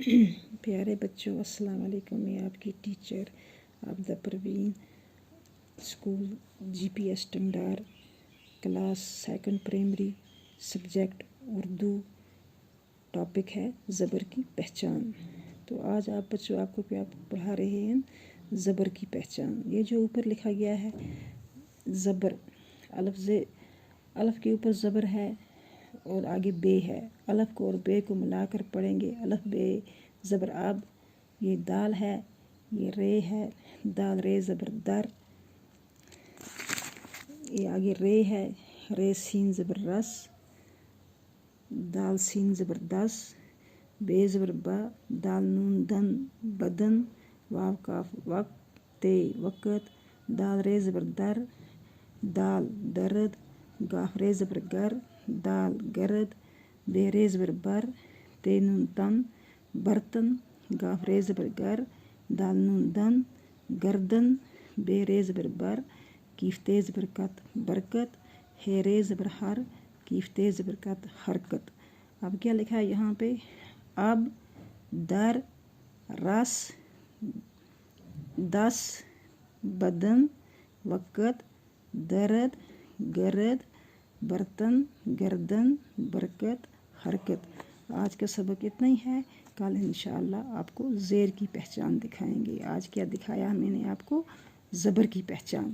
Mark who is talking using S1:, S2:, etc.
S1: प्यारे बच्चों, अस्सलाम वालेकुम। मैं आपकी teacher Abda Parveen, school GPS Tangdar, class second primary, subject Urdu. Topic है ज़बर की पहचान। तो आज आप बच्चों आपको क्या पढ़ा रहे हैं, ज़बर की पहचान। ये जो ऊपर लिखा गया है ज़बर, अलफ के ऊपर ज़बर है और आगे बे है। अलफ को और बे को मिलाकर पढ़ेंगे, अलफ बे ज़बर अब। ये दाल है, ये रे है, दाल रे ज़बर दर। ये आगे रे है, रे सीन ज़बर रस, दाल सीन ज़बर दस। बे ज़बर बा, दाल नून दन बदन। वाव काफ वक्त, ते वक़्त। दाल रे ज़बर दर, दाल दर्द। गाफ रे ज़बर गर, दाल गरद। बे रे ज़बर बर, ते नून तन बर्तन। गाफ रे ज़बर गर, दाल नून दन गर्दन। बे रे ज़बर बर, कीफ ते ज़बर कत बरकत। हे रे ज़बर हर, कीफ ते ज़बर कत हरकत। अब क्या लिखा है यहाँ पे, अब, दर, रस, दस, बदन, वक़्त, दर्द, गरद, बर्तन, गर्दन, बरकत, हरकत। आज का सबक इतना ही है। कल इंशाअल्लाह आपको ज़ेर की पहचान दिखाएंगे। आज क्या दिखाया मैंने आपको, ज़बर की पहचान।